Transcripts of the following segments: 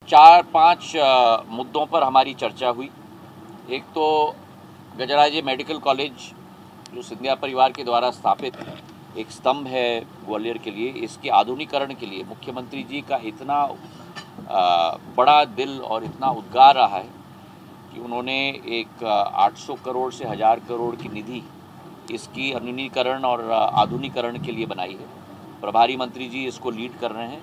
4-5 मुद्दों पर हमारी चर्चा हुई। एक तो गजराजे मेडिकल कॉलेज जो सिंधिया परिवार के द्वारा स्थापित एक स्तंभ है ग्वालियर के लिए, इसके आधुनिकीकरण के लिए मुख्यमंत्री जी का इतना बड़ा दिल और इतना उद्गार रहा है कि उन्होंने एक 800 करोड़ से 1000 करोड़ की निधि इसकी आधुनिकीकरण और आधुनिकीकरण के लिए बनाई है। प्रभारी मंत्री जी इसको लीड कर रहे हैं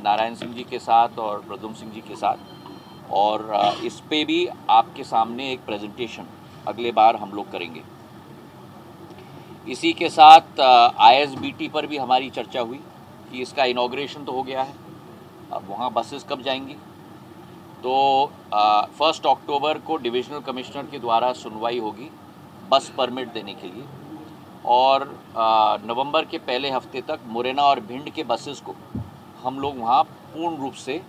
नारायण सिंह जी के साथ और प्रद्युम्न सिंह जी के साथ, और इस पे भी आपके सामने एक प्रेजेंटेशन अगले बार हम लोग करेंगे। इसी के साथ ISBT पर भी हमारी चर्चा हुई कि इसका इनॉग्रेशन तो हो गया है, अब वहाँ बसेस कब जाएंगी। तो 1 अक्टूबर को डिविजनल कमिश्नर के द्वारा सुनवाई होगी बस परमिट देने के लिए, और नवंबर के पहले हफ्ते तक मुरैना और भिंड के बसेस को हम लोग वहाँ पूर्ण रूप से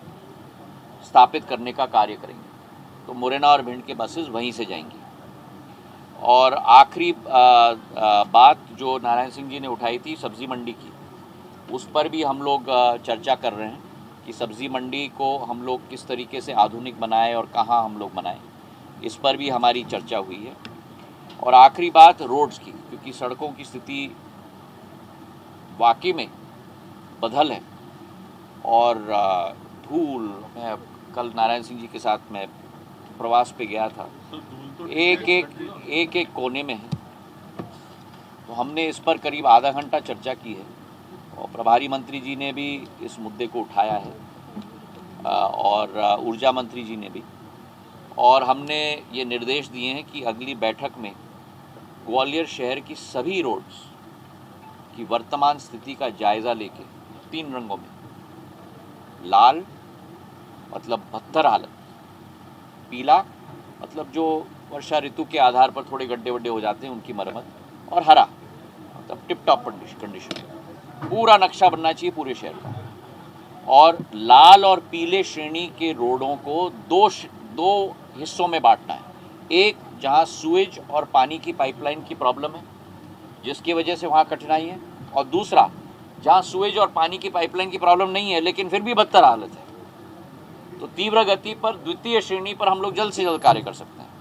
स्थापित करने का कार्य करेंगे। तो मुरैना और भिंड के बसेस वहीं से जाएंगी। और आखिरी बात जो नारायण सिंह जी ने उठाई थी सब्ज़ी मंडी की, उस पर भी हम लोग चर्चा कर रहे हैं कि सब्ज़ी मंडी को हम लोग किस तरीके से आधुनिक बनाएं और कहाँ हम लोग बनाएं, इस पर भी हमारी चर्चा हुई है। और आखिरी बात रोड्स की, क्योंकि सड़कों की स्थिति वाकई में बदहल है और धूल, मैं कल नारायण सिंह जी के साथ मैं प्रवास पे गया था, एक कोने में है। तो हमने इस पर करीब आधा घंटा चर्चा की है और प्रभारी मंत्री जी ने भी इस मुद्दे को उठाया है और ऊर्जा मंत्री जी ने भी, और हमने ये निर्देश दिए हैं कि अगली बैठक में ग्वालियर शहर की सभी रोड्स की वर्तमान स्थिति का जायज़ा लेके 3 रंगों में, लाल मतलब बदतर हालत, पीला मतलब जो वर्षा ऋतु के आधार पर थोड़े गड्ढे वड्ढे हो जाते हैं उनकी मरम्मत, और हरा मतलब टिप टॉप कंडीशन। पूरा नक्शा बनना चाहिए पूरे शहर का। और लाल और पीले श्रेणी के रोडों को दो हिस्सों में बांटना है। एक जहां सुएज और पानी की पाइपलाइन की प्रॉब्लम है जिसकी वजह से वहां कठिनाई है, और दूसरा जहां सुएज और पानी की पाइपलाइन की प्रॉब्लम नहीं है लेकिन फिर भी बदतर हालत है। तो तीव्र गति पर द्वितीय श्रेणी पर हम लोग जल्द से जल्द कार्य कर सकते हैं।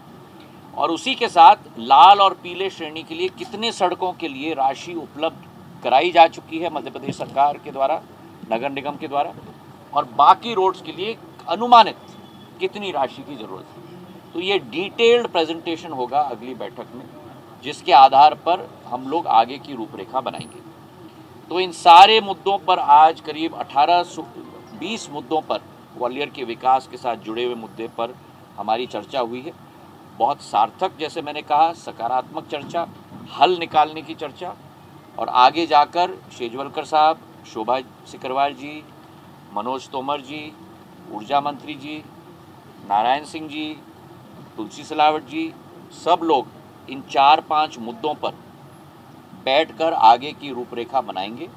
और उसी के साथ लाल और पीले श्रेणी के लिए कितने सड़कों के लिए राशि उपलब्ध कराई जा चुकी है मध्य प्रदेश सरकार के द्वारा, नगर निगम के द्वारा, और बाकी रोड्स के लिए अनुमानित कितनी राशि की ज़रूरत है। तो ये डिटेल्ड प्रेजेंटेशन होगा अगली बैठक में, जिसके आधार पर हम लोग आगे की रूपरेखा बनाएंगे। तो इन सारे मुद्दों पर आज करीब 18-20 मुद्दों पर, ग्वालियर के विकास के साथ जुड़े हुए मुद्दे पर हमारी चर्चा हुई है। बहुत सार्थक, जैसे मैंने कहा, सकारात्मक चर्चा, हल निकालने की चर्चा, और आगे जाकर शेजवलकर साहब, शोभा सिकरवार जी, मनोज तोमर जी, ऊर्जा मंत्री जी, नारायण सिंह जी, तुलसी सिलावट जी, सब लोग इन 4-5 मुद्दों पर बैठकर आगे की रूपरेखा बनाएंगे।